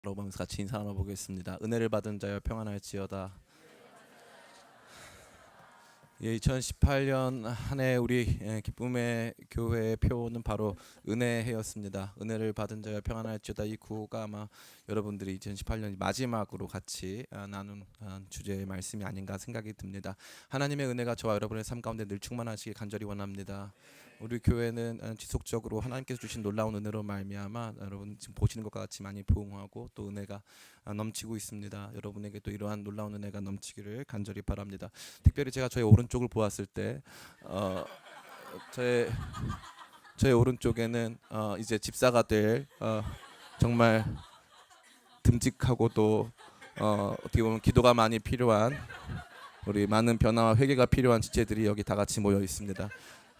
보면서 같이 인사 나눠보겠습니다. 은혜를 받은 자여 평안할지어다. 예, 2018년 한 해 우리 기쁨의 교회의 표는 바로 은혜해였습니다. 은혜를 받은 자여 평안할지어다. 이 구호가 아마 여러분들이 2018년 마지막으로 같이 나눈 주제의 말씀이 아닌가 생각이 듭니다. 하나님의 은혜가 저와 여러분의 삶 가운데 늘 충만하시길 간절히 원합니다. 우리 교회는 지속적으로 하나님께서 주신 놀라운 은혜로 말미암아 여러분 지금 보시는 것과 같이 많이 부흥하고 또 은혜가 넘치고 있습니다. 여러분에게 또 이러한 놀라운 은혜가 넘치기를 간절히 바랍니다. 특별히 제가 저의 오른쪽을 보았을 때 저의 오른쪽에는 이제 집사가 될 정말 듬직하고도 어떻게 보면 기도가 많이 필요한 우리 많은 변화와 회개가 필요한 지체들이 여기 다 같이 모여 있습니다.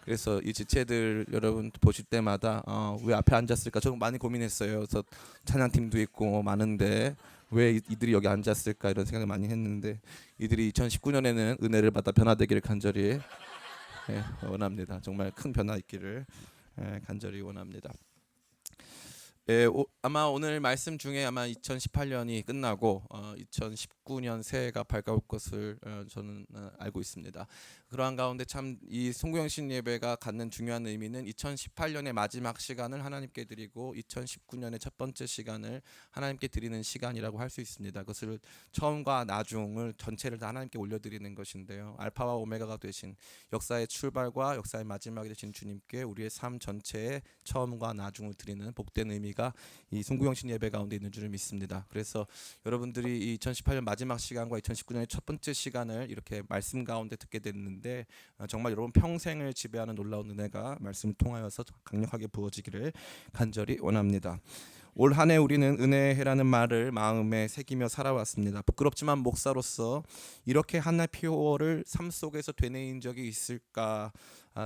그래서 이 지체들 여러분 보실 때마다 왜 앞에 앉았을까 저는 많이 고민했어요. 그래서 찬양팀도 있고 많은데 왜 이들이 여기 앉았을까 이런 생각을 많이 했는데 이들이 2019년에는 은혜를 받아 변화되기를 간절히 원합니다. 정말 큰 변화 있기를 간절히 원합니다. 아마 오늘 말씀 중에 아마 2018년이 끝나고 2019년 새해가 밝아올 것을 저는 알고 있습니다. 그러한 가운데 참 이 송구영신 예배가 갖는 중요한 의미는 2018년의 마지막 시간을 하나님께 드리고 2019년의 첫 번째 시간을 하나님께 드리는 시간이라고 할 수 있습니다. 그것을 처음과 나중을 전체를 다 하나님께 올려드리는 것인데요. 알파와 오메가가 되신 역사의 출발과 역사의 마지막이 되신 주님께 우리의 삶 전체의 처음과 나중을 드리는 복된 의미가 이 송구영신 예배 가운데 있는 줄을 믿습니다. 그래서 여러분들이 2018년 마지막 시간과 2019년의 첫 번째 시간을 이렇게 말씀 가운데 듣게 됐는데 정말 여러분 평생을 지배하는 놀라운 은혜가 말씀을 통하여서 강력하게 부어지기를 간절히 원합니다. 올 한 해 우리는 은혜라는 말을 마음에 새기며 살아왔습니다. 부끄럽지만 목사로서 이렇게 하나의 표어를 삶 속에서 되뇌인 적이 있을까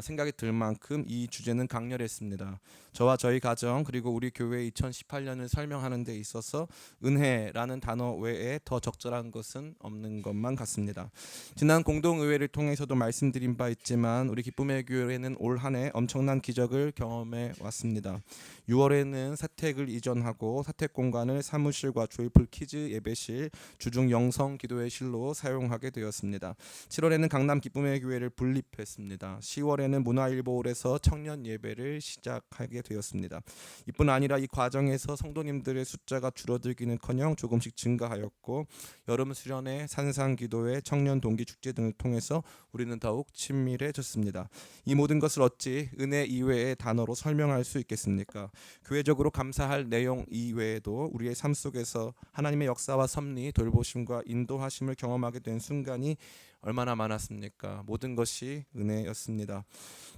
생각이 들 만큼 이 주제는 강렬했습니다. 저와 저희 가정 그리고 우리 교회 2018년을 설명하는 데 있어서 은혜라는 단어 외에 더 적절한 것은 없는 것만 같습니다. 지난 공동의회를 통해서도 말씀드린 바 있지만 우리 기쁨의 교회는 올 한 해 엄청난 기적을 경험해 왔습니다. 6월에는 사택을 이전하고 사택 공간을 사무실과 조이풀 키즈 예배실, 주중 영성 기도의 실로 사용하게 되었습니다. 7월에는 강남 기쁨의 교회를 분립했습니다. 10월에는 문화일보홀에서 청년 예배를 시작하게 되었습니다. 이뿐 아니라 이 과정에서 성도님들의 숫자가 줄어들기는커녕 조금씩 증가하였고 여름 수련회, 산상 기도회, 청년 동기 축제 등을 통해서 우리는 더욱 친밀해졌습니다. 이 모든 것을 어찌 은혜 이외의 단어로 설명할 수 있겠습니까? 교회적으로 감사할 내용 이외에도 우리의 삶 속에서 하나님의 역사와 섭리, 돌보심과 인도하심을 경험하게 된 순간이 얼마나 많았습니까? 모든 것이 은혜였습니다.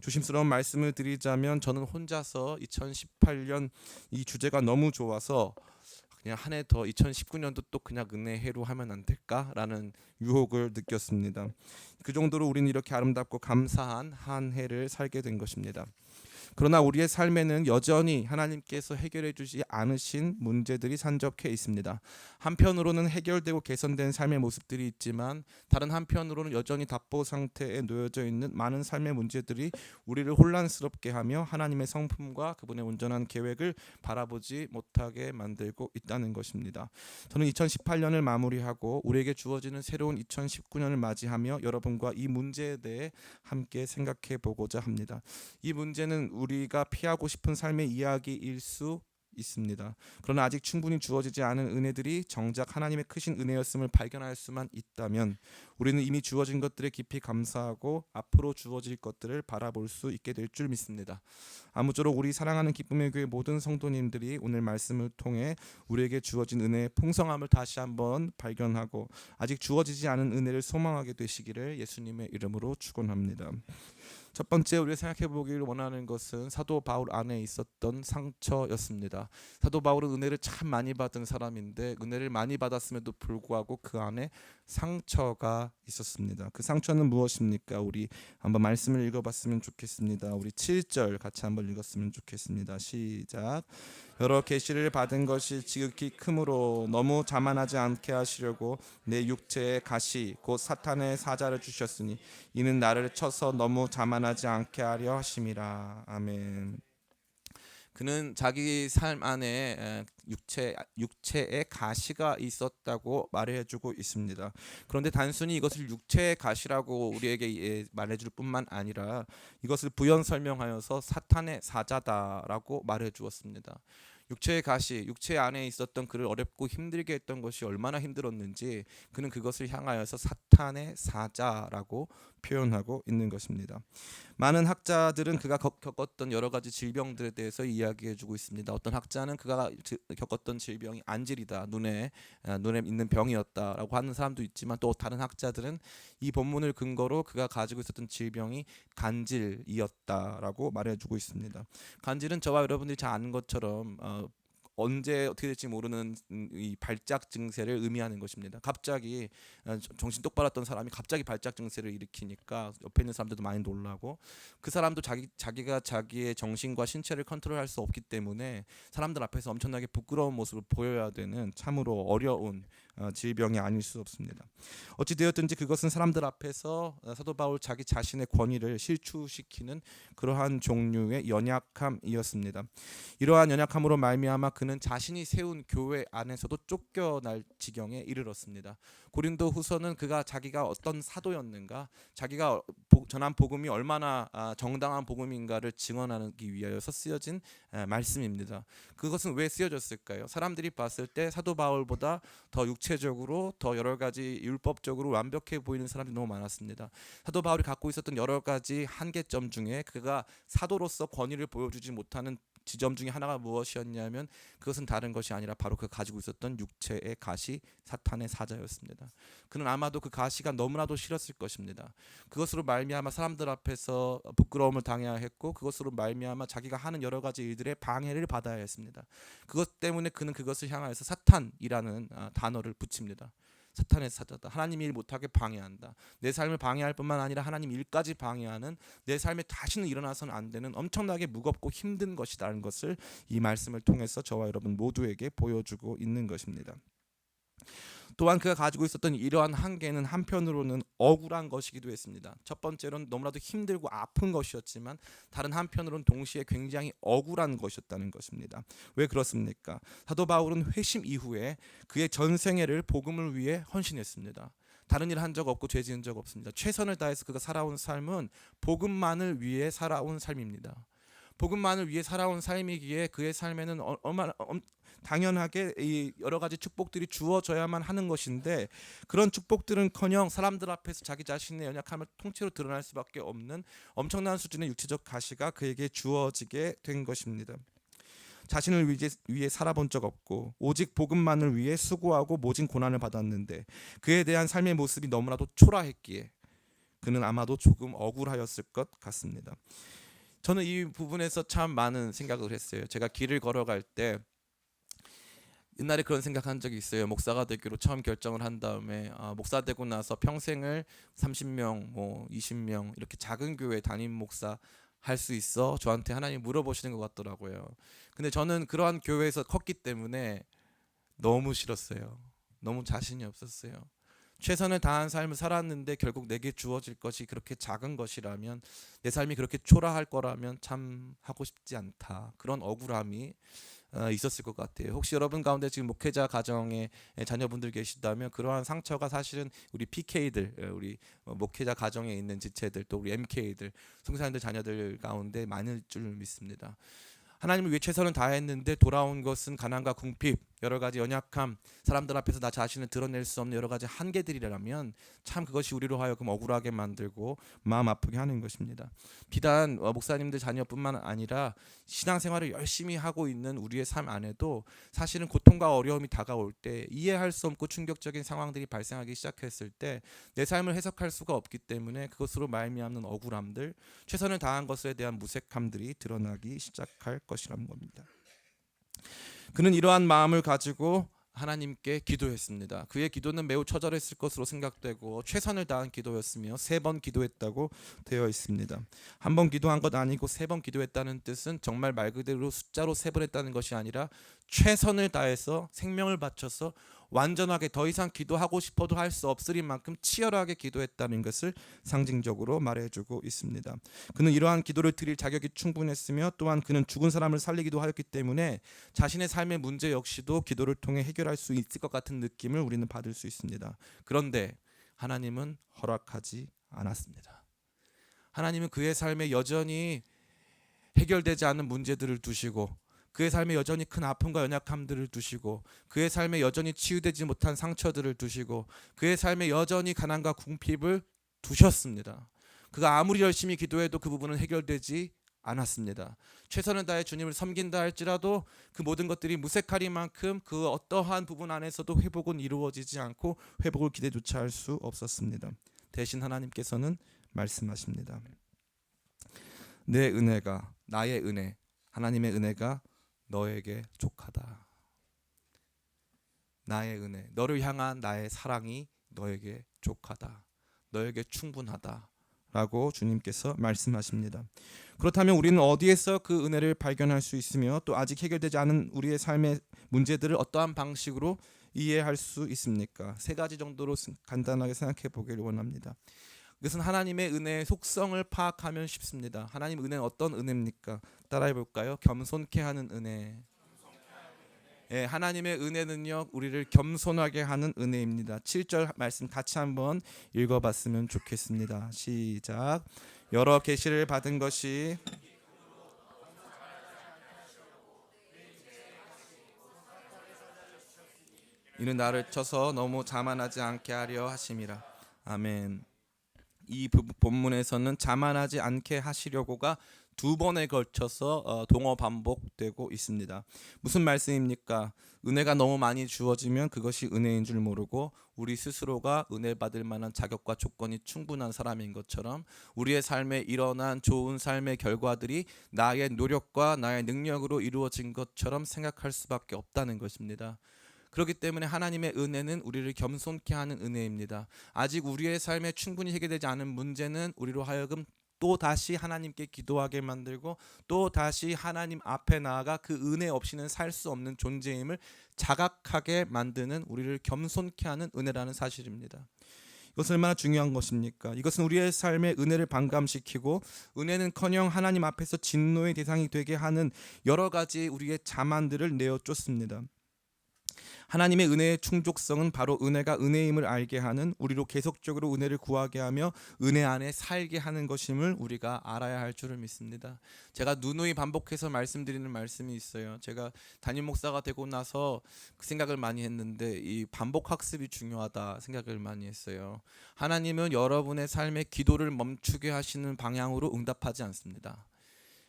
조심스러운 말씀을 드리자면 저는 혼자서 2018년 이 주제가 너무 좋아서 그냥 한 해 더 2019년도 또 그냥 은혜해로 하면 안 될까라는 유혹을 느꼈습니다. 그 정도로 우리는 이렇게 아름답고 감사한 한 해를 살게 된 것입니다. 그러나 우리의 삶에는 여전히 하나님께서 해결해 주지 않으신 문제들이 산적해 있습니다. 한편으로는 해결되고 개선된 삶의 모습들이 있지만 다른 한편으로는 여전히 답보 상태에 놓여져 있는 많은 삶의 문제들이 우리를 혼란스럽게 하며 하나님의 성품과 그분의 온전한 계획을 바라보지 못하게 만들고 있다는 것입니다. 저는 2018년을 마무리하고 우리에게 주어지는 새로운 2019년을 맞이하며 여러분과 이 문제에 대해 함께 생각해 보고자 합니다. 이 문제는 우리가 피하고 싶은 삶의 이야기일 수 있습니다. 그러나 아직 충분히 주어지지 않은 은혜들이 정작 하나님의 크신 은혜였음을 발견할 수만 있다면 우리는 이미 주어진 것들에 깊이 감사하고 앞으로 주어질 것들을 바라볼 수 있게 될 줄 믿습니다. 아무쪼록 우리 사랑하는 기쁨의 교회 모든 성도님들이 오늘 말씀을 통해 우리에게 주어진 은혜의 풍성함을 다시 한번 발견하고 아직 주어지지 않은 은혜를 소망하게 되시기를 예수님의 이름으로 축원합니다. 첫 번째 우리가 생각해 보기를 원하는 것은 사도 바울 안에 있었던 상처였습니다. 사도 바울은 은혜를 참 많이 받은 사람인데 은혜를 많이 받았음에도 불구하고 그 안에 상처가 있었습니다. 그 상처는 무엇입니까? 우리 한번 말씀을 읽어봤으면 좋겠습니다. 우리 7절 같이 한번 읽었으면 좋겠습니다. 시작. 여러 계시를 받은 것이 지극히 크므로 너무 자만하지 않게 하시려고 내 육체에 가시 곧 사탄의 사자를 주셨으니 이는 나를 쳐서 너무 자만하지 않게 하려 하심이라. 아멘. 그는 자기 삶 안에 육체의 가시가 있었다고 말해주고 있습니다. 그런데 단순히 이것을 육체의 가시라고 우리에게 말해줄 뿐만 아니라 이것을 부연 설명하여서 사탄의 사자다라고 말해주었습니다. 육체의 가시, 육체 안에 있었던 그를 어렵고 힘들게 했던 것이 얼마나 힘들었는지 그는 그것을 향하여서 사탄의 사자라고 표현하고 있는 것입니다. 많은 학자들은 그가 겪었던 여러 가지 질병들에 대해서 이야기해주고 있습니다. 어떤 학자는 그가 겪었던 질병이 안질이다, 눈에 있는 병이었다라고 하는 사람도 있지만, 또 다른 학자들은 이 본문을 근거로 그가 가지고 있었던 질병이 간질이었다라고 말해주고 있습니다. 간질은 저와 여러분들이 잘 아는 것처럼 언제 어떻게 될지 모르는 이 발작 증세를 의미하는 것입니다. 갑자기 정신 똑바로 했던 사람이 갑자기 발작 증세를 일으키니까 옆에 있는 사람들도 많이 놀라고, 그 사람도 자기가 자기의 정신과 신체를 컨트롤할 수 없기 때문에 사람들 앞에서 엄청나게 부끄러운 모습을 보여야 되는 참으로 어려운 질병이 아닐 수 없습니다. 어찌 되었든지 그것은 사람들 앞에서 사도 바울 자기 자신의 권위를 실추시키는 그러한 종류의 연약함이었습니다. 이러한 연약함으로 말미암아 그는 자신이 세운 교회 안에서도 쫓겨날 지경에 이르렀습니다. 고린도 후서는 자기가 어떤 사도였는가, 자기가 전한 복음이 얼마나 정당한 복음인가를 증언하기 위하여서 쓰여진 말씀입니다. 그것은 왜 쓰여졌을까요? 사람들이 봤을 때 사도 바울보다 더 육체적으로, 더 여러 가지 율법적으로 완벽해 보이는 사람들이 너무 많았습니다. 사도 바울이 갖고 있었던 여러 가지 한계점 중에 그가 사도로서 권위를 보여주지 못하는 지점 중에 하나가 무엇이었냐면, 그것은 다른 것이 아니라 바로 그가 가지고 있었던 육체의 가시, 사탄의 사자였습니다. 그는 아마도 그 가시가 너무나도 싫었을 것입니다. 그것으로 말미암아 사람들 앞에서 부끄러움을 당해야 했고, 그것으로 말미암아 자기가 하는 여러 가지 일들의 방해를 받아야 했습니다. 그것 때문에 그는 그것을 향하여서 사탄이라는 단어를 붙입니다. 사탄의 사자다. 하나님 일 못하게 방해한다. 내 삶을 방해할 뿐만 아니라 하나님 일까지 방해하는, 내 삶에 다시는 일어나서는 안 되는 엄청나게 무겁고 힘든 것이라는 것을 이 말씀을 통해서 저와 여러분 모두에게 보여주고 있는 것입니다. 또한 그가 가지고 있었던 이러한 한계는 한편으로는 억울한 것이기도 했습니다. 첫 번째로는 너무나도 힘들고 아픈 것이었지만, 다른 한편으로는 동시에 굉장히 억울한 것이었다는 것입니다. 왜 그렇습니까? 사도 바울은 회심 이후에 그의 전생애를 복음을 위해 헌신했습니다. 다른 일 한 적 없고 죄 지은 적 없습니다. 최선을 다해서 그가 살아온 삶은 복음만을 위해 살아온 삶입니다. 복음만을 위해 살아온 삶이기에 그의 삶에는 당연하게 이 여러 가지 축복들이 주어져야만 하는 것인데, 그런 축복들은커녕 사람들 앞에서 자기 자신의 연약함을 통째로 드러날 수밖에 없는 엄청난 수준의 육체적 가시가 그에게 주어지게 된 것입니다. 자신을 위해 살아본 적 없고 오직 복음만을 위해 수고하고 모진 고난을 받았는데, 그에 대한 삶의 모습이 너무나도 초라했기에 그는 아마도 조금 억울하였을 것 같습니다. 저는 이 부분에서 참 많은 생각을 했어요. 제가 길을 걸어갈 때 옛날에 그런 생각한 적이 있어요. 목사가 되기로 처음 결정을 한 다음에 목사 되고 나서 평생을 30명, 20명 이렇게 작은 교회 담임 목사 할 수 있어? 저한테 하나님 물어보시는 것 같더라고요. 근데 저는 그러한 교회에서 컸기 때문에 너무 싫었어요. 너무 자신이 없었어요. 최선을 다한 삶을 살았는데 결국 내게 주어질 것이 그렇게 작은 것이라면, 내 삶이 그렇게 초라할 거라면 참 하고 싶지 않다. 그런 억울함이 있었을 것 같아요. 혹시 여러분 가운데 지금 목회자 가정에 자녀분들 계시다면 그러한 상처가 사실은 우리 PK들, 우리 목회자 가정에 있는 지체들, 또 우리 MK들, 성사님들 자녀들 가운데 많을 줄 믿습니다. 하나님을 위해 최선을 다했는데 돌아온 것은 가난과 궁핍, 여러 가지 연약함, 사람들 앞에서 나 자신을 드러낼 수 없는 여러 가지 한계들이라면 참 그것이 우리로 하여금 억울하게 만들고 마음 아프게 하는 것입니다. 비단 목사님들 자녀뿐만 아니라 신앙생활을 열심히 하고 있는 우리의 삶 안에도 사실은 고통과 어려움이 다가올 때, 이해할 수 없고 충격적인 상황들이 발생하기 시작했을 때 내 삶을 해석할 수가 없기 때문에 그것으로 말미암는 억울함들, 최선을 다한 것에 대한 무색함들이 드러나기 시작할 것이라는 겁니다. 그는 이러한 마음을 가지고 하나님께 기도했습니다. 그의 기도는 매우 처절했을 것으로 생각되고 최선을 다한 기도였으며 3번 기도했다고 되어 있습니다. 한 번 기도한 것 아니고 3번 기도했다는 뜻은 정말 말 그대로 숫자로 세번 했다는 것이 아니라 최선을 다해서 생명을 바쳐서 완전하게 더 이상 기도하고 싶어도 할 수 없을 만큼 치열하게 기도했다는 것을 상징적으로 말해주고 있습니다. 그는 이러한 기도를 드릴 자격이 충분했으며 또한 그는 죽은 사람을 살리기도 하였기 때문에 자신의 삶의 문제 역시도 기도를 통해 해결할 수 있을 것 같은 느낌을 우리는 받을 수 있습니다. 그런데 하나님은 허락하지 않았습니다. 하나님은 그의 삶에 여전히 해결되지 않은 문제들을 두시고 그의 삶에 여전히 큰 아픔과 연약함들을 두시고 그의 삶에 여전히 치유되지 못한 상처들을 두시고 그의 삶에 여전히 가난과 궁핍을 두셨습니다. 그가 아무리 열심히 기도해도 그 부분은 해결되지 않았습니다. 최선을 다해 주님을 섬긴다 할지라도 그 모든 것들이 무색하리만큼 그 어떠한 부분 안에서도 회복은 이루어지지 않고 회복을 기대조차 할 수 없었습니다. 대신 하나님께서는 말씀하십니다. 내 은혜가, 나의 은혜, 하나님의 은혜가 너에게 족하다. 나의 은혜, 너를 향한 나의 사랑이 너에게 족하다. 너에게 충분하다. 라고 주님께서 말씀하십니다. 그렇다면 우리는 어디에서 그 은혜를 발견할 수 있으며 또 아직 해결되지 않은 우리의 삶의 문제들을 어떠한 방식으로 이해할 수 있습니까? 세 가지 정도로 간단하게 생각해 보기를 원합니다. 이것은 하나님의 은혜의 속성을 파악하면 쉽습니다. 하나님의 은혜는 어떤 은혜입니까? 따라해 볼까요? 겸손케 하는 은혜. 예, 하나님의 은혜는요 우리를 겸손하게 하는 은혜입니다. 7절 말씀 같이 한번 읽어봤으면 좋겠습니다. 시작. 여러 계시를 받은 것이 이는 나를 쳐서 너무 자만하지 않게 하려 하심이라. 아멘. 이 본문에서는 자만하지 않게 하시려고가 두 번에 걸쳐서 동어 반복되고 있습니다. 무슨 말씀입니까? 은혜가 너무 많이 주어지면 그것이 은혜인 줄 모르고 우리 스스로가 은혜 받을 만한 자격과 조건이 충분한 사람인 것처럼 우리의 삶에 일어난 좋은 삶의 결과들이 나의 노력과 나의 능력으로 이루어진 것처럼 생각할 수밖에 없다는 것입니다. 그렇기 때문에 하나님의 은혜는 우리를 겸손케 하는 은혜입니다. 아직 우리의 삶에 충분히 해결되지 않은 문제는 우리로 하여금 또 다시 하나님께 기도하게 만들고 또 다시 하나님 앞에 나아가 그 은혜 없이는 살 수 없는 존재임을 자각하게 만드는 우리를 겸손케 하는 은혜라는 사실입니다. 이것은 얼마나 중요한 것입니까? 이것은 우리의 삶에 은혜를 반감시키고 은혜는커녕 하나님 앞에서 진노의 대상이 되게 하는 여러 가지 우리의 자만들을 내어 쫓습니다. 하나님의 은혜의 충족성은 바로 은혜가 은혜임을 알게 하는 우리로 계속적으로 은혜를 구하게 하며 은혜 안에 살게 하는 것임을 우리가 알아야 할 줄을 믿습니다. 제가 누누이 반복해서 말씀드리는 말씀이 있어요. 제가 담임 목사가 되고 나서 그 생각을 많이 했는데 이 반복 학습이 중요하다 생각을 많이 했어요. 하나님은 여러분의 삶에 기도를 멈추게 하시는 방향으로 응답하지 않습니다.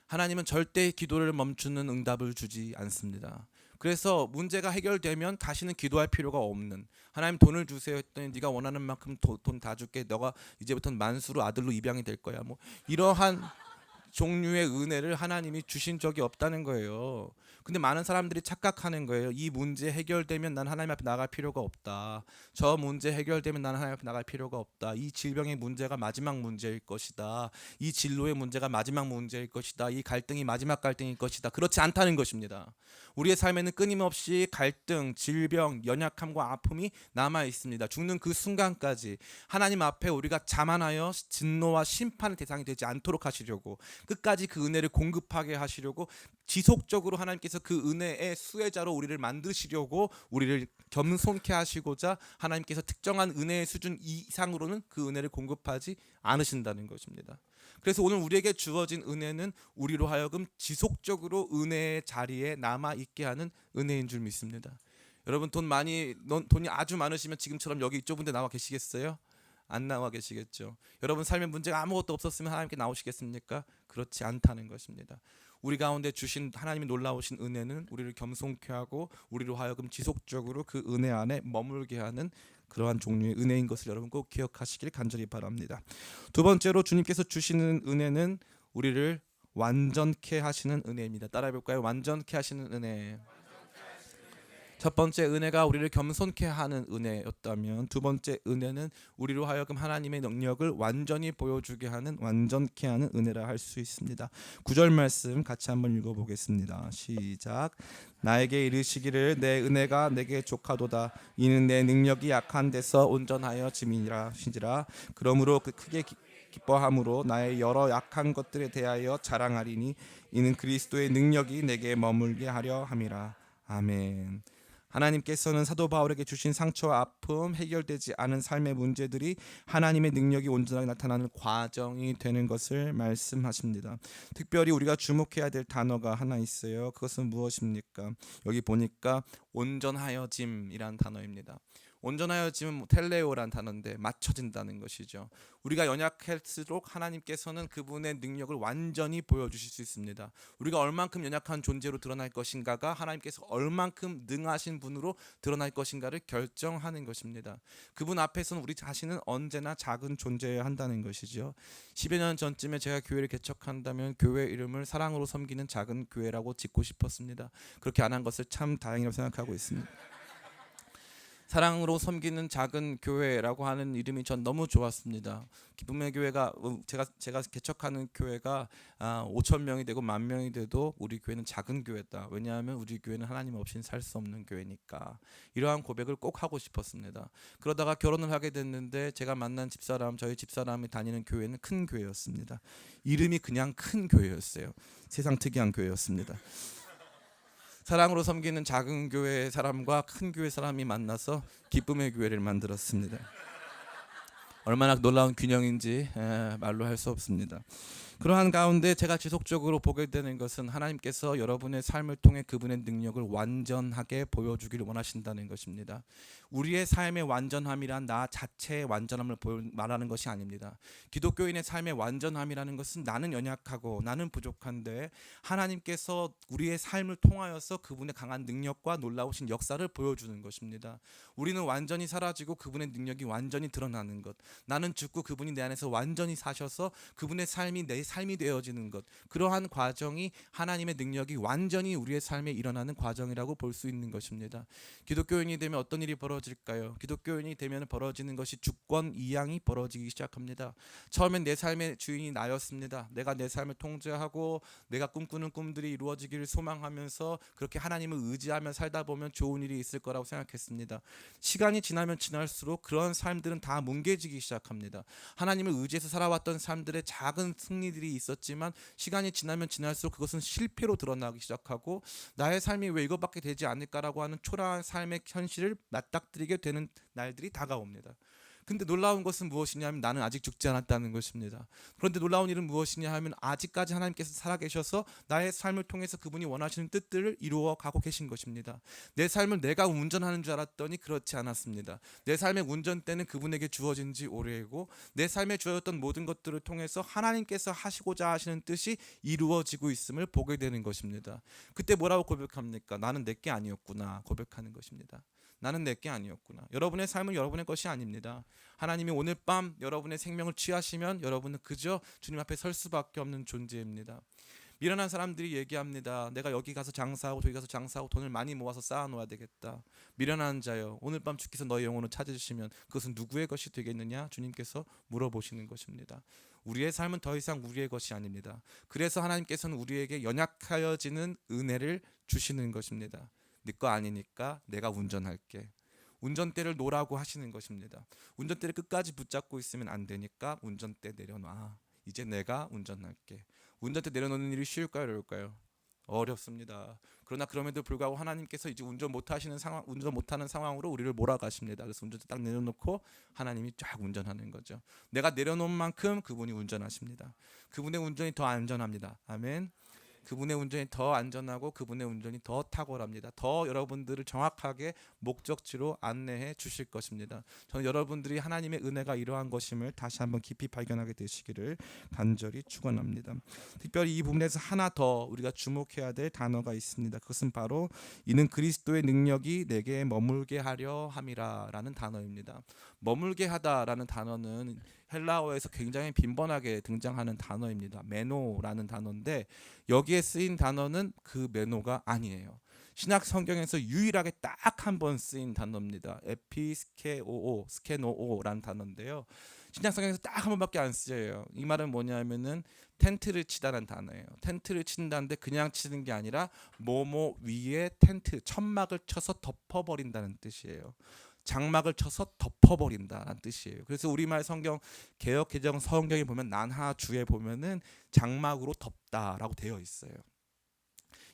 하나님은 절대 기도를 멈추는 응답을 주지 않습니다. 그래서 문제가 해결되면 다시는 기도할 필요가 없는, 하나님 돈을 주세요 했더니 네가 원하는 만큼 돈 다 줄게, 너가 이제부터는 만수로 아들로 입양이 될 거야, 뭐 이러한 종류의 은혜를 하나님이 주신 적이 없다는 거예요. 근데 많은 사람들이 착각하는 거예요. 이 문제 해결되면 난 하나님 앞에 나갈 필요가 없다. 저 문제 해결되면 난 하나님 앞에 나갈 필요가 없다. 이 질병의 문제가 마지막 문제일 것이다. 이 진로의 문제가 마지막 문제일 것이다. 이 갈등이 마지막 갈등일 것이다. 그렇지 않다는 것입니다. 우리의 삶에는 끊임없이 갈등, 질병, 연약함과 아픔이 남아 있습니다. 죽는 그 순간까지 하나님 앞에 우리가 자만하여 진노와 심판의 대상이 되지 않도록 하시려고, 끝까지 그 은혜를 공급하게 하시려고, 지속적으로 하나님께서 그 은혜의 수혜자로 우리를 만드시려고 우리를 겸손케 하시고자 하나님께서 특정한 은혜의 수준 이상으로는 그 은혜를 공급하지 않으신다는 것입니다. 그래서 오늘 우리에게 주어진 은혜는 우리로 하여금 지속적으로 은혜의 자리에 남아 있게 하는 은혜인 줄 믿습니다. 여러분 돈이 아주 많으시면 지금처럼 여기 좁은 데 나와 계시겠어요? 안 나와 계시겠죠. 여러분 삶의 문제가 아무것도 없었으면 하나님께 나오시겠습니까? 그렇지 않다는 것입니다. 우리 가운데 주신 하나님의 놀라우신 은혜는 우리를 겸손케 하고 우리로 하여금 지속적으로 그 은혜 안에 머물게 하는 그러한 종류의 은혜인 것을 여러분 꼭 기억하시길 간절히 바랍니다. 두 번째로 주님께서 주시는 은혜는 우리를 완전케 하시는 은혜입니다. 따라해 볼까요? 완전케 하시는 은혜. 첫 번째 은혜가 우리를 겸손케 하는 은혜였다면, 두 번째 은혜는 우리로 하여금 하나님의 능력을 완전히 보여주게 하는 완전케 하는 은혜라 할 수 있습니다. 9절 말씀 같이 한번 읽어보겠습니다. 시작. 나에게 이르시기를 내 은혜가 내게 족하도다. 이는 내 능력이 약한 데서 온전하여 짐이라 신지라. 그러므로 그 크게 기뻐함으로 나의 여러 약한 것들에 대하여 자랑하리니 이는 그리스도의 능력이 내게 머물게 하려 함이라. 아멘. 하나님께서는 사도 바울에게 주신 상처와 아픔, 해결되지 않은 삶의 문제들이 하나님의 능력이 온전하게 나타나는 과정이 되는 것을 말씀하십니다. 특별히 우리가 주목해야 될 단어가 하나 있어요. 그것은 무엇입니까? 여기 보니까 온전하여짐이란 단어입니다. 온전하여짐은 텔레오란 단어인데 맞춰진다는 것이죠. 우리가 연약할수록 하나님께서는 그분의 능력을 완전히 보여주실 수 있습니다. 우리가 얼만큼 연약한 존재로 드러날 것인가가 하나님께서 얼만큼 능하신 분으로 드러날 것인가를 결정하는 것입니다. 그분 앞에서는 우리 자신은 언제나 작은 존재여야 한다는 것이죠. 10여 년 전쯤에 제가 교회를 개척한다면 교회 이름을 사랑으로 섬기는 작은 교회라고 짓고 싶었습니다. 그렇게 안 한 것을 참 다행이라고 생각하고 있습니다. 사랑으로 섬기는 작은 교회라고 하는 이름이 전 너무 좋았습니다. 기쁨의 교회가 제가 개척하는 교회가 5천 명이 되고 10,000명이 돼도 우리 교회는 작은 교회다. 왜냐하면 우리 교회는 하나님 없이는 살 수 없는 교회니까. 이러한 고백을 꼭 하고 싶었습니다. 그러다가 결혼을 하게 됐는데 제가 만난 저희 집사람이 다니는 교회는 큰 교회였습니다. 이름이 그냥 큰 교회였어요. 세상 특이한 교회였습니다. 사랑으로 섬기는 작은 교회 사람과 큰 교회 사람이 만나서 기쁨의 교회를 만들었습니다. 얼마나 놀라운 균형인지 말로 할 수 없습니다. 그러한 가운데 제가 지속적으로 보게 되는 것은 하나님께서 여러분의 삶을 통해 그분의 능력을 완전하게 보여주기를 원하신다는 것입니다. 우리의 삶의 완전함이란 나 자체의 완전함을 말하는 것이 아닙니다. 기독교인의 삶의 완전함이라는 것은 나는 연약하고 나는 부족한데 하나님께서 우리의 삶을 통하여서 그분의 강한 능력과 놀라우신 역사를 보여주는 것입니다. 우리는 완전히 사라지고 그분의 능력이 완전히 드러나는 것, 나는 죽고 그분이 내 안에서 완전히 사셔서 그분의 삶이 내 삶이 되어지는 것, 그러한 과정이 하나님의 능력이 완전히 우리의 삶에 일어나는 과정이라고 볼 수 있는 것입니다. 기독교인이 되면 어떤 일이 벌어질까요? 기독교인이 되면 벌어지는 것이 주권 이양이 벌어지기 시작합니다. 처음엔 내 삶의 주인이 나였습니다. 내가 내 삶을 통제하고 내가 꿈꾸는 꿈들이 이루어지기를 소망하면서 그렇게 하나님을 의지하며 살다 보면 좋은 일이 있을 거라고 생각했습니다. 시간이 지나면 지날수록 그런 삶들은 다 뭉개지기 시작합니다. 하나님을 의지해서 살아왔던 삶들의 작은 승리들이 있었지만 시간이 지나면 지날수록 그것은 실패로 드러나기 시작하고 나의 삶이 왜 이것밖에 되지 않을까라고 하는 초라한 삶의 현실을 맞닥뜨리게 되는 날들이 다가옵니다. 근데 놀라운 것은 무엇이냐면 나는 아직 죽지 않았다는 것입니다. 그런데 놀라운 일은 무엇이냐 하면 아직까지 하나님께서 살아계셔서 나의 삶을 통해서 그분이 원하시는 뜻들을 이루어 가고 계신 것입니다. 내 삶을 내가 운전하는 줄 알았더니 그렇지 않았습니다. 내 삶의 운전대는 그분에게 주어진 지 오래고 내 삶에 주어졌던 모든 것들을 통해서 하나님께서 하시고자 하시는 뜻이 이루어지고 있음을 보게 되는 것입니다. 그때 뭐라고 고백합니까? 나는 내게 아니었구나 고백하는 것입니다. 나는 내게 아니었구나. 여러분의 삶은 여러분의 것이 아닙니다. 하나님이 오늘 밤 여러분의 생명을 취하시면 여러분은 그저 주님 앞에 설 수밖에 없는 존재입니다. 미련한 사람들이 얘기합니다. 내가 여기 가서 장사하고 저기 가서 장사하고 돈을 많이 모아서 쌓아놓아야 되겠다. 미련한 자여, 오늘 밤 주께서 너의 영혼을 찾으시면 그것은 누구의 것이 되겠느냐? 주님께서 물어보시는 것입니다. 우리의 삶은 더 이상 우리의 것이 아닙니다. 그래서 하나님께서는 우리에게 연약하여지는 은혜를 주시는 것입니다. 네 거 아니니까 내가 운전할게. 운전대를 놓으라고 하시는 것입니다. 운전대를 끝까지 붙잡고 있으면 안 되니까 운전대 내려놔. 이제 내가 운전할게. 운전대 내려놓는 일이 쉬울까요, 어려울까요? 어렵습니다. 그러나 그럼에도 불구하고 하나님께서 이제 운전 못하는 상황으로 우리를 몰아가십니다. 그래서 운전대 딱 내려놓고 하나님이 쫙 운전하는 거죠. 내가 내려놓은 만큼 그분이 운전하십니다. 그분의 운전이 더 안전합니다. 아멘. 그분의 운전이 더 안전하고 그분의 운전이 더 탁월합니다. 더 여러분들을 정확하게 목적지로 안내해 주실 것입니다. 저는 여러분들이 하나님의 은혜가 이러한 것임을 다시 한번 깊이 발견하게 되시기를 간절히 축원합니다. 특별히 이 부분에서 하나 더 우리가 주목해야 될 단어가 있습니다. 그것은 바로 이는 그리스도의 능력이 내게 머물게 하려 함이라라는 단어입니다. 머물게 하다라는 단어는 헬라어에서 굉장히 빈번하게 등장하는 단어입니다. 메노라는 단어인데 여기에 쓰인 단어는 그 메노가 아니에요. 신약 성경에서 유일하게 딱 한 번 쓰인 단어입니다. 에피스케오오, 스케노오라는 단어인데요. 신약 성경에서 딱 한 번밖에 안 쓰여요. 이 말은 뭐냐면은 텐트를 치다는 단어예요. 텐트를 친다는데 그냥 치는 게 아니라 뭐뭐 위에 텐트, 천막을 쳐서 덮어버린다는 뜻이에요. 장막을 쳐서 덮어버린다는 뜻이에요. 그래서 우리말 성경 개역 개정 성경에 보면 난하주에 보면은 장막으로 덮다라고 되어 있어요.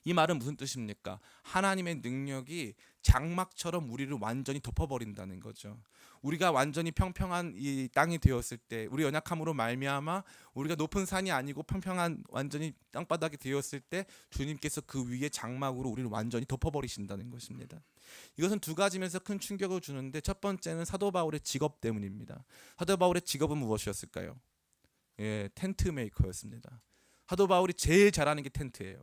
이 말은 무슨 뜻입니까? 하나님의 능력이 장막처럼 우리를 완전히 덮어버린다는 거죠. 우리가 완전히 평평한 이 땅이 되었을 때, 우리 연약함으로 말미암아 우리가 높은 산이 아니고 평평한 완전히 땅바닥이 되었을 때 주님께서 그 위에 장막으로 우리를 완전히 덮어버리신다는 것입니다. 이것은 두 가지 면에서 큰 충격을 주는데, 첫 번째는 사도 바울의 직업 때문입니다. 사도 바울의 직업은 무엇이었을까요? 텐트 메이커였습니다. 사도 바울이 제일 잘하는 게 텐트예요.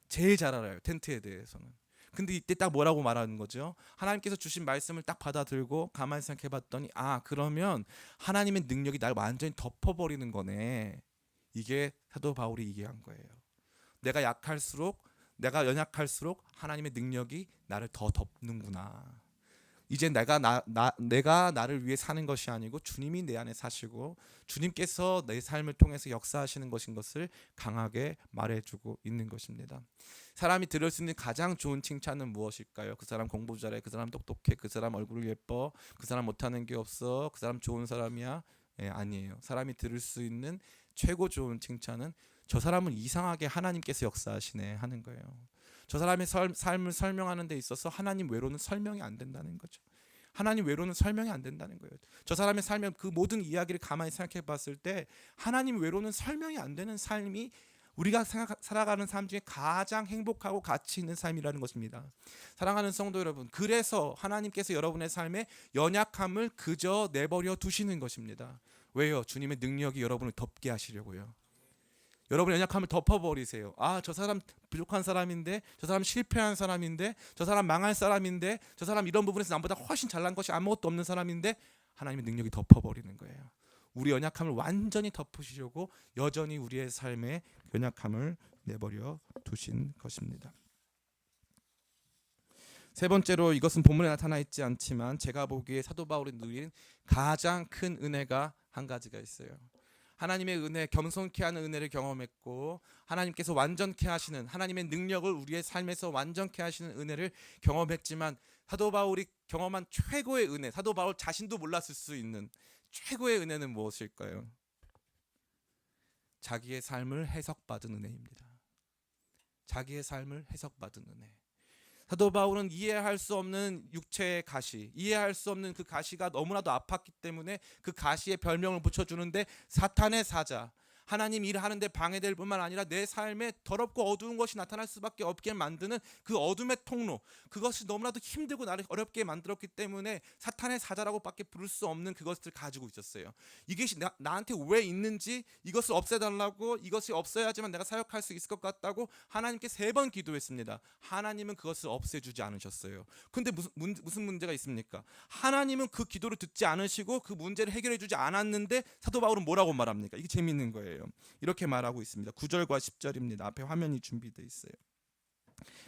제일 잘 알아요, 텐트에 대해서는. 근데 이때 딱 뭐라고 말하는 거죠? 하나님께서 주신 말씀을 딱 받아들고 가만히 생각해 봤더니, 그러면 하나님의 능력이 날 완전히 덮어버리는 거네. 이게 사도 바울이 얘기한 거예요. 내가 연약할수록 하나님의 능력이 나를 더 덮는구나. 이제 내가 나를 위해 사는 것이 아니고 주님이 내 안에 사시고 주님께서 내 삶을 통해서 역사하시는 것인 것을 강하게 말해주고 있는 것입니다. 사람이 들을 수 있는 가장 좋은 칭찬은 무엇일까요? 그 사람 공부 잘해, 그 사람 똑똑해, 그 사람 얼굴 예뻐, 그 사람 못하는 게 없어, 그 사람 좋은 사람이야. 아니에요. 사람이 들을 수 있는 최고 좋은 칭찬은 저 사람은 이상하게 하나님께서 역사하시네 하는 거예요. 저 사람의 삶을 설명하는 데 있어서 하나님 외로는 설명이 안 된다는 거죠. 하나님 외로는 설명이 안 된다는 거예요. 저 사람의 삶의 그 모든 이야기를 가만히 생각해 봤을 때 하나님 외로는 설명이 안 되는 삶이 우리가 살아가는 삶 중에 가장 행복하고 가치 있는 삶이라는 것입니다. 사랑하는 성도 여러분, 그래서 하나님께서 여러분의 삶에 연약함을 그저 내버려 두시는 것입니다. 왜요? 주님의 능력이 여러분을 덮게 하시려고요. 여러분의 연약함을 덮어버리세요. 저 사람 부족한 사람인데, 저 사람 실패한 사람인데, 저 사람 망할 사람인데, 저 사람 이런 부분에서 남보다 훨씬 잘난 것이 아무것도 없는 사람인데, 하나님의 능력이 덮어버리는 거예요. 우리 연약함을 완전히 덮으시려고 여전히 우리의 삶에 연약함을 내버려 두신 것입니다. 세 번째로, 이것은 본문에 나타나 있지 않지만 제가 보기에 사도 바울이 누린 가장 큰 은혜가 한 가지가 있어요. 하나님의 은혜, 겸손케 하는 은혜를 경험했고, 하나님께서 완전케 하시는, 하나님의 능력을 우리의 삶에서 완전케 하시는 은혜를 경험했지만, 사도 바울이 경험한 최고의 은혜, 사도 바울 자신도 몰랐을 수 있는 최고의 은혜는 무엇일까요? 자기의 삶을 해석받은 은혜입니다. 자기의 삶을 해석받은 은혜. 사도 바울은 이해할 수 없는 육체의 가시, 이해할 수 없는 그 가시가 너무나도 아팠기 때문에 그 가시에 별명을 붙여주는데, 사탄의 사자, 하나님 일하는데 방해될 뿐만 아니라 내 삶에 더럽고 어두운 것이 나타날 수밖에 없게 만드는 그 어둠의 통로, 그것이 너무나도 힘들고 나를 어렵게 만들었기 때문에 사탄의 사자라고 밖에 부를 수 없는 그것을 가지고 있었어요. 이것이 나한테 왜 있는지, 이것을 없애달라고, 이것이 없어야지만 내가 사역할 수 있을 것 같다고 하나님께 3번 기도했습니다. 하나님은 그것을 없애주지 않으셨어요. 근데 무슨 문제가 있습니까? 하나님은 그 기도를 듣지 않으시고 그 문제를 해결해주지 않았는데 사도 바울은 뭐라고 말합니까? 이게 재밌는 거예요. 이렇게 말하고 있습니다. 9절과 10절입니다. 앞에 화면이 준비되어 있어요.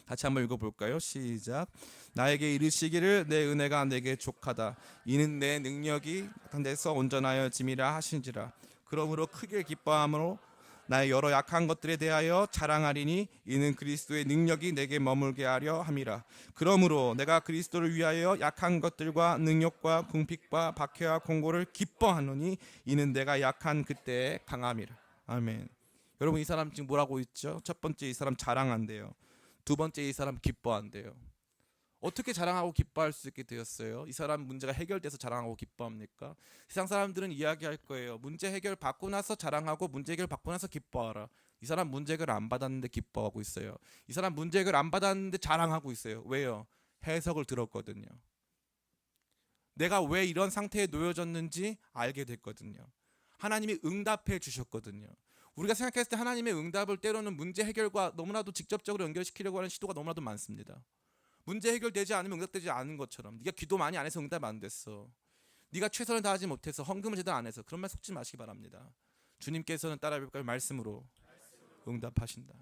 같이 한번 읽어볼까요? 시작. 나에게 이르시기를 내 은혜가 내게 족하다. 이는 내 능력이 나타내서 온전하여짐이라 하신지라. 그러므로 크게 기뻐함으로 나의 여러 약한 것들에 대하여 자랑하리니 이는 그리스도의 능력이 내게 머물게 하려 함이라. 그러므로 내가 그리스도를 위하여 약한 것들과 능력과 궁핍과 박해와 공고를 기뻐하노니 이는 내가 약한 그때에 강함이라. 아멘. 여러분, 이 사람 지금 뭐라고 있죠? 첫 번째, 이 사람 자랑한대요. 두 번째, 이 사람 기뻐한대요. 어떻게 자랑하고 기뻐할 수 있게 되었어요? 이 사람 문제가 해결돼서 자랑하고 기뻐합니까? 세상 사람들은 이야기할 거예요. 문제 해결 받고 나서 자랑하고 문제 해결 받고 나서 기뻐하라. 이 사람 문제 해결 안 받았는데 기뻐하고 있어요. 이 사람 문제 해결 안 받았는데 자랑하고 있어요. 왜요? 해석을 들었거든요. 내가 왜 이런 상태에 놓여졌는지 알게 됐거든요. 하나님이 응답해 주셨거든요. 우리가 생각했을 때 하나님의 응답을 때로는 문제 해결과 너무나도 직접적으로 연결시키려고 하는 시도가 너무나도 많습니다. 문제 해결되지 않으면 응답되지 않은 것처럼, 네가 기도 많이 안 해서 응답 안 됐어, 네가 최선을 다하지 못해서, 헌금을 제대로 안 해서, 그런 말 속지 마시기 바랍니다. 주님께서는 따라해볼까요? 말씀으로 응답하신다.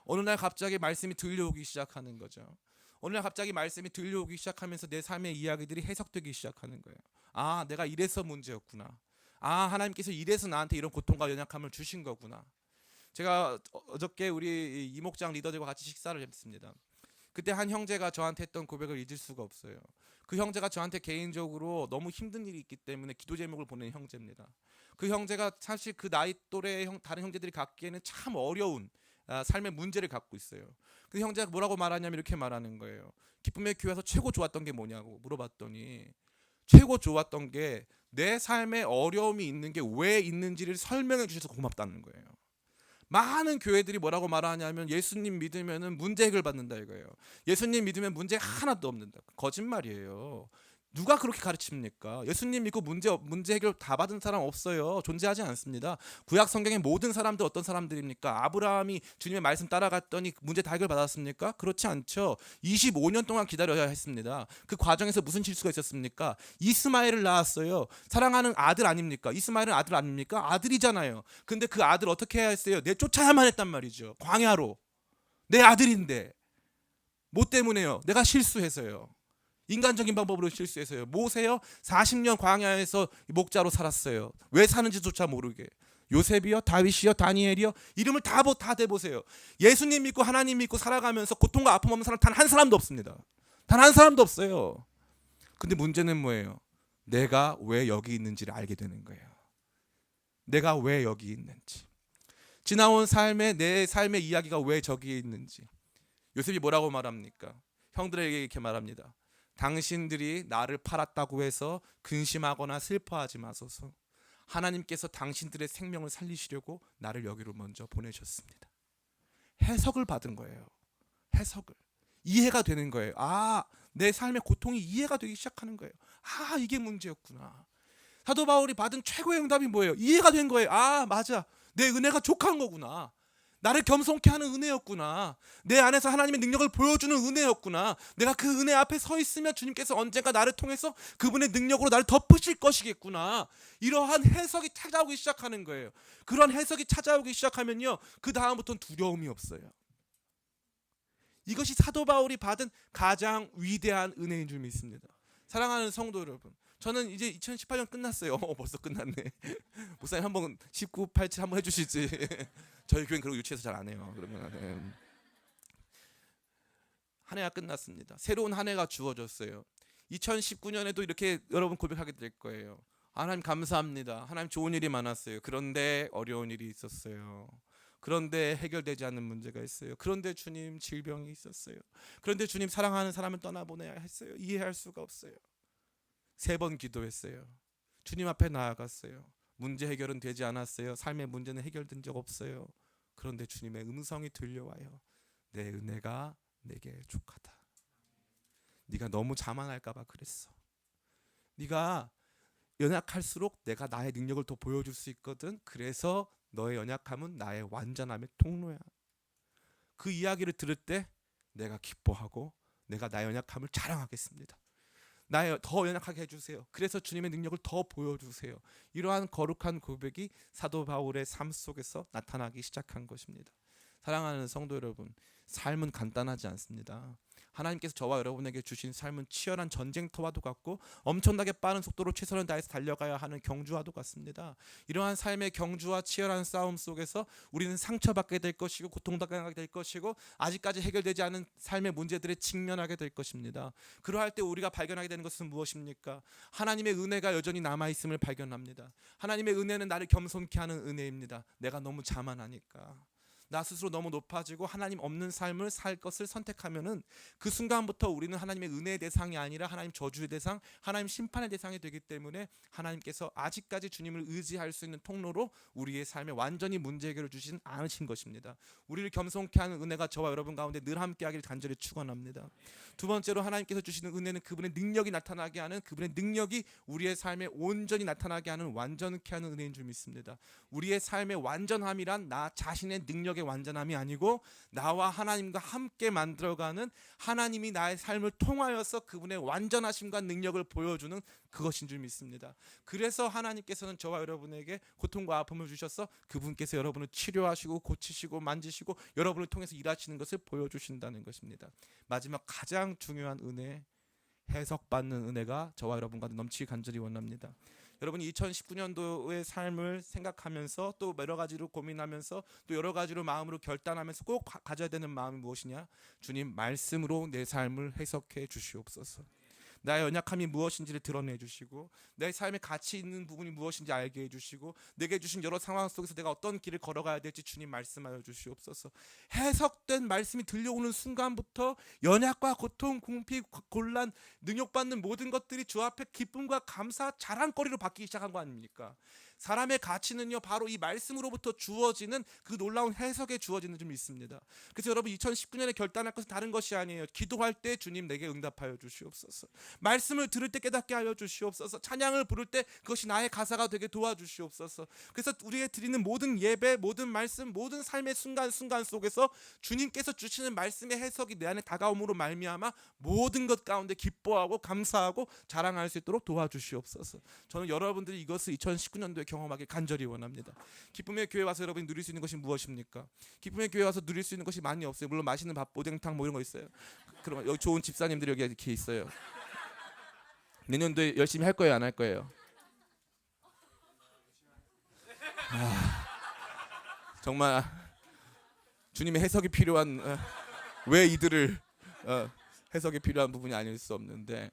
어느 날 갑자기 말씀이 들려오기 시작하는 거죠. 어느 날 갑자기 말씀이 들려오기 시작하면서 내 삶의 이야기들이 해석되기 시작하는 거예요. 아, 내가 이래서 문제였구나. 아, 하나님께서 이래서 나한테 이런 고통과 연약함을 주신 거구나. 제가 어저께 우리 이목장 리더들과 같이 식사를 했습니다. 그때 한 형제가 저한테 했던 고백을 잊을 수가 없어요. 그 형제가 저한테 개인적으로 너무 힘든 일이 있기 때문에 기도 제목을 보낸 형제입니다. 그 형제가 사실 그 나이 또래 다른 형제들이 갖기에는 참 어려운 삶의 문제를 갖고 있어요. 그 형제가 뭐라고 말하냐면 이렇게 말하는 거예요. 기쁨의 교회에서 최고 좋았던 게 뭐냐고 물어봤더니 최고 좋았던 게 내 삶에 어려움이 있는 게 왜 있는지를 설명해 주셔서 고맙다는 거예요. 많은 교회들이 뭐라고 말하냐면 예수님 믿으면 문제 해결 받는다 이거예요. 예수님 믿으면 문제 하나도 없는다. 거짓말이에요. 누가 그렇게 가르칩니까? 예수님 믿고 문제 해결 다 받은 사람 없어요. 존재하지 않습니다. 구약 성경의 모든 사람들 어떤 사람들입니까? 아브라함이 주님의 말씀 따라갔더니 문제 다 해결 받았습니까? 그렇지 않죠. 25년 동안 기다려야 했습니다. 그 과정에서 무슨 실수가 있었습니까? 이스마엘을 낳았어요. 사랑하는 아들 아닙니까? 이스마엘은 아들 아닙니까? 아들이잖아요. 근데 그 아들 어떻게 해야 했어요? 내쫓아야만 했단 말이죠. 광야로. 내 아들인데. 뭐 때문에요? 내가 실수해서요. 인간적인 방법으로 실수해서요. 모세요 40년 광야에서 목자로 살았어요. 왜 사는지조차 모르게. 요셉이요, 다윗이요, 다니엘이요, 이름을 다 대보세요. 예수님 믿고 하나님 믿고 살아가면서 고통과 아픔 없는 사람 단 한 사람도 없습니다. 단 한 사람도 없어요. 근데 문제는 뭐예요? 내가 왜 여기 있는지를 알게 되는 거예요. 내가 왜 여기 있는지, 지나온 내 삶의 이야기가 왜 저기 있는지. 요셉이 뭐라고 말합니까? 형들에게 이렇게 말합니다. 당신들이 나를 팔았다고 해서 근심하거나 슬퍼하지 마소서. 하나님께서 당신들의 생명을 살리시려고 나를 여기로 먼저 보내셨습니다. 해석을 받은 거예요. 해석을. 이해가 되는 거예요. 아, 내 삶의 고통이 이해가 되기 시작하는 거예요. 아, 이게 문제였구나. 사도 바울이 받은 최고의 응답이 뭐예요? 이해가 된 거예요. 아, 맞아. 내 은혜가 족한 거구나. 나를 겸손케 하는 은혜였구나. 내 안에서 하나님의 능력을 보여주는 은혜였구나. 내가 그 은혜 앞에 서 있으면 주님께서 언젠가 나를 통해서 그분의 능력으로 나를 덮으실 것이겠구나. 이러한 해석이 찾아오기 시작하는 거예요. 그런 해석이 찾아오기 시작하면요, 그 다음부터는 두려움이 없어요. 이것이 사도 바울이 받은 가장 위대한 은혜인 줄 믿습니다. 사랑하는 성도 여러분, 저는 이제 2018년 끝났어요. 벌써 끝났네. 목사님 한번 19, 87 한번 해주시지. 저희 교회는 그런 거 유치해서 잘 안 해요. 그러면 한 해가 끝났습니다. 새로운 한 해가 주어졌어요. 2019년에도 이렇게 여러분 고백하게 될 거예요. 하나님 감사합니다. 하나님 좋은 일이 많았어요. 그런데 어려운 일이 있었어요. 그런데 해결되지 않는 문제가 있어요. 그런데 주님 질병이 있었어요. 그런데 주님 사랑하는 사람을 떠나보내야 했어요. 이해할 수가 없어요. 3번 기도했어요. 주님 앞에 나아갔어요. 문제 해결은 되지 않았어요. 삶의 문제는 해결된 적 없어요. 그런데 주님의 음성이 들려와요. 내 은혜가 내게 족하다. 네가 너무 자만할까 봐 그랬어. 네가 연약할수록 내가 나의 능력을 더 보여줄 수 있거든. 그래서 너의 연약함은 나의 완전함의 통로야. 그 이야기를 들을 때 내가 기뻐하고 내가 나의 연약함을 자랑하겠습니다. 나의 더 연약하게 해주세요. 그래서 주님의 능력을 더 보여주세요. 이러한 거룩한 고백이 사도 바울의 삶 속에서 나타나기 시작한 것입니다. 사랑하는 성도 여러분, 삶은 간단하지 않습니다. 하나님께서 저와 여러분에게 주신 삶은 치열한 전쟁터와도 같고 엄청나게 빠른 속도로 최선을 다해서 달려가야 하는 경주와도 같습니다. 이러한 삶의 경주와 치열한 싸움 속에서 우리는 상처받게 될 것이고 고통당하게 될 것이고 아직까지 해결되지 않은 삶의 문제들에 직면하게 될 것입니다. 그러할 때 우리가 발견하게 되는 것은 무엇입니까? 하나님의 은혜가 여전히 남아있음을 발견합니다. 하나님의 은혜는 나를 겸손케 하는 은혜입니다. 내가 너무 자만하니까, 나 스스로 너무 높아지고 하나님 없는 삶을 살 것을 선택하면은 그 순간부터 우리는 하나님의 은혜의 대상이 아니라 하나님 저주의 대상, 하나님 심판의 대상이 되기 때문에 하나님께서 아직까지 주님을 의지할 수 있는 통로로 우리의 삶에 완전히 문제 해결을 주시진 않으신 것입니다. 우리를 겸손케 하는 은혜가 저와 여러분 가운데 늘 함께하기를 간절히 축원합니다. 두 번째로 하나님께서 주시는 은혜는 그분의 능력이 나타나게 하는, 그분의 능력이 우리의 삶에 온전히 나타나게 하는 완전케 하는 은혜인 줄 믿습니다. 우리의 삶의 완전함이란 나 자신의 능력이 인격의 완전함이 아니고 나와 하나님과 함께 만들어가는, 하나님이 나의 삶을 통하여서 그분의 완전하심과 능력을 보여주는 그것인 줄 믿습니다. 그래서 하나님께서는 저와 여러분에게 고통과 아픔을 주셔서 그분께서 여러분을 치료하시고 고치시고 만지시고 여러분을 통해서 일하시는 것을 보여주신다는 것입니다. 마지막 가장 중요한 은혜, 해석받는 은혜가 저와 여러분과 넘치기 간절히 원합니다. 여러분이 2019년도의 삶을 생각하면서 또 여러 가지로 고민하면서 또 여러 가지로 마음으로 결단하면서 꼭 가져야 되는 마음이 무엇이냐? 주님, 말씀으로 내 삶을 해석해 주시옵소서. 나의 연약함이 무엇인지를 드러내 주시고 내 삶에 가치 있는 부분이 무엇인지 알게 해주시고 내게 주신 여러 상황 속에서 내가 어떤 길을 걸어가야 될지 주님 말씀하여 주시옵소서. 해석된 말씀이 들려오는 순간부터 연약과 고통, 궁핍, 곤란, 능욕받는 모든 것들이 주 앞에 기쁨과 감사, 자랑거리로 바뀌기 시작한 거 아닙니까? 사람의 가치는요 바로 이 말씀으로부터 주어지는 그 놀라운 해석에 주어지는 줄 믿습니다. 그래서 여러분 2019년에 결단할 것은 다른 것이 아니에요. 기도할 때 주님 내게 응답하여 주시옵소서. 말씀을 들을 때 깨닫게 하여 주시옵소서. 찬양을 부를 때 그것이 나의 가사가 되게 도와주시옵소서. 그래서 우리에게 드리는 모든 예배, 모든 말씀, 모든 삶의 순간순간 속에서 주님께서 주시는 말씀의 해석이 내 안에 다가옴으로 말미암아 모든 것 가운데 기뻐하고 감사하고 자랑할 수 있도록 도와주시옵소서. 저는 여러분들이 이것을 2019년도에 경험하길 간절히 원합니다. 기쁨의 교회 와서 여러분이 누릴 수 있는 것이 무엇입니까? 기쁨의 교회 와서 누릴 수 있는 것이 많이 없어요. 물론 맛있는 밥, 오뎅탕 뭐 이런 거 있어요. 그럼 여기 좋은 집사님들이 여기 이렇게 있어요. 내년도에 열심히 할 거예요, 안 할 거예요? 정말 주님의 해석이 필요한 왜 이들을 해석이 필요한 부분이 아닐 수 없는데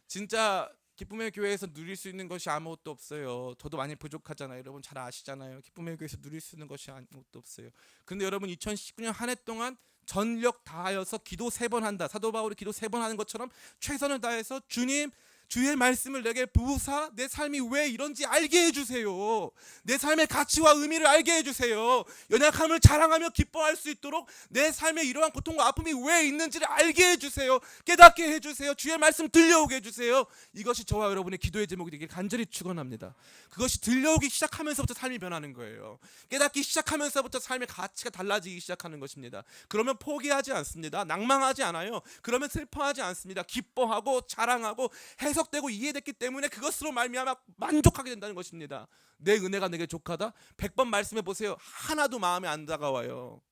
진짜 기쁨의 교회에서 누릴 수 있는 것이 아무것도 없어요. 저도 많이 부족하잖아요. 여러분 잘 아시잖아요. 기쁨의 교회에서 누릴 수 있는 것이 아무것도 없어요. 근데 여러분 2019년 한 해 동안 전력 다하여서 기도 3번 한다. 사도 바울이 기도 3번 하는 것처럼 최선을 다해서 주님 주의 말씀을 내게 부으사 내 삶이 왜 이런지 알게 해주세요. 내 삶의 가치와 의미를 알게 해주세요. 연약함을 자랑하며 기뻐할 수 있도록 내 삶에 이러한 고통과 아픔이 왜 있는지를 알게 해주세요. 깨닫게 해주세요. 주의 말씀 들려오게 해주세요. 이것이 저와 여러분의 기도의 제목이 되길 간절히 축원합니다. 그것이 들려오기 시작하면서부터 삶이 변하는 거예요. 깨닫기 시작하면서부터 삶의 가치가 달라지기 시작하는 것입니다. 그러면 포기하지 않습니다. 낭망하지 않아요. 그러면 슬퍼하지 않습니다. 기뻐하고 자랑하고 해석되고 이해됐기 때문에 그것으로 말미암아 만족하게 된다는 것입니다. 내 은혜가 내게 족하다. 100번 말씀해 보세요. 하나도 마음에 안 다가와요.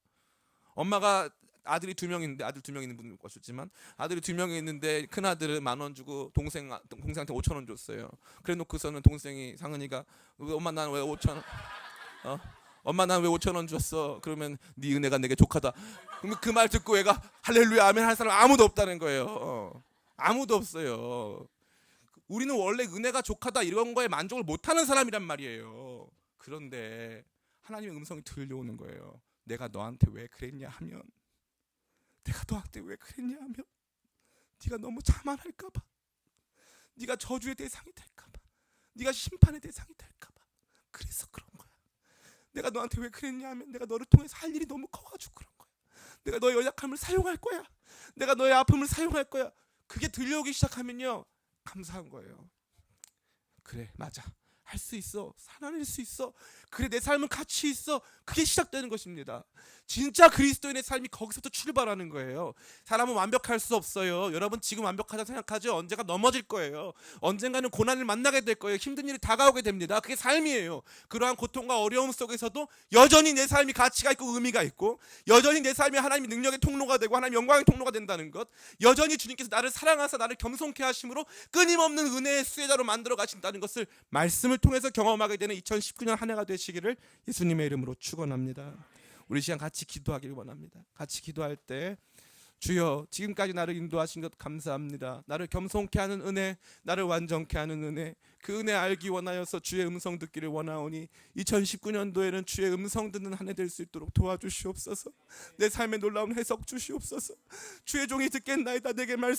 엄마가 아들이 2명 있는데 아들 2명 있는 분은 없었지만 아들이 2명이 있는데 큰 아들은 10,000원 주고 동생한테 5,000원 줬어요. 그래놓고서는 동생이 상은이가 엄마 난 왜 5,000원 엄마 난 왜 5,000원 줬어? 그러면 네 은혜가 내게 족하다. 그러면 그 말 듣고 애가 할렐루야 아멘 할 사람 아무도 없다는 거예요. 아무도 없어요. 우리는 원래 은혜가 족하다 이런 거에 만족을 못하는 사람이란 말이에요. 그런데 하나님의 음성이 들려오는 거예요. 내가 너한테 왜 그랬냐 하면 네가 너한테 왜 그랬냐 하면 네가 너무 자만할까 봐, 네가 저주의 대상이 될까 봐, 네가 심판의 대상이 될까 봐 그래서 그런 거야. 내가 너한테 왜 그랬냐 하면 내가 너를 통해서 할 일이 너무 커가지고 그런 거야. 내가 너의 연약함을 사용할 거야. 내가 너의 아픔을 사용할 거야. 그게 들려오기 시작하면요 감사한 거예요. 그래 맞아 할 수 있어. 살아낼 수 있어. 그래 내 삶은 가치 있어. 그게 시작되는 것입니다. 진짜 그리스도인의 삶이 거기서부터 출발하는 거예요. 사람은 완벽할 수 없어요. 여러분 지금 완벽하다 생각하죠? 언젠가 넘어질 거예요. 언젠가는 고난을 만나게 될 거예요. 힘든 일이 다가오게 됩니다. 그게 삶이에요. 그러한 고통과 어려움 속에서도 여전히 내 삶이 가치가 있고 의미가 있고 여전히 내 삶이 하나님의 능력의 통로가 되고 하나님의 영광의 통로가 된다는 것, 여전히 주님께서 나를 사랑하사 나를 겸손케 하심으로 끊임없는 은혜의 수혜자로 만들어 가신다는 것을 말씀을 통해서 경험하게 되는 2019년 한 해가 되시기를 예수님의 이름으로 축원합니다. 우리 시간 같이 기도하길 원합니다. 같이 기도할 때 주여 지금까지 나를 인도하신 것 감사합니다. 나를 겸손케 하는 은혜, 나를 완전케 하는 은혜, 그 은혜 알기 원하여서 주의 음성 듣기를 원하오니 2019년도에는 주의 음성 듣는 한 해 될 수 있도록 도와주시옵소서. 내 삶의 놀라운 해석 주시옵소서. 주의 종이 듣겠나이다. 내게 말씀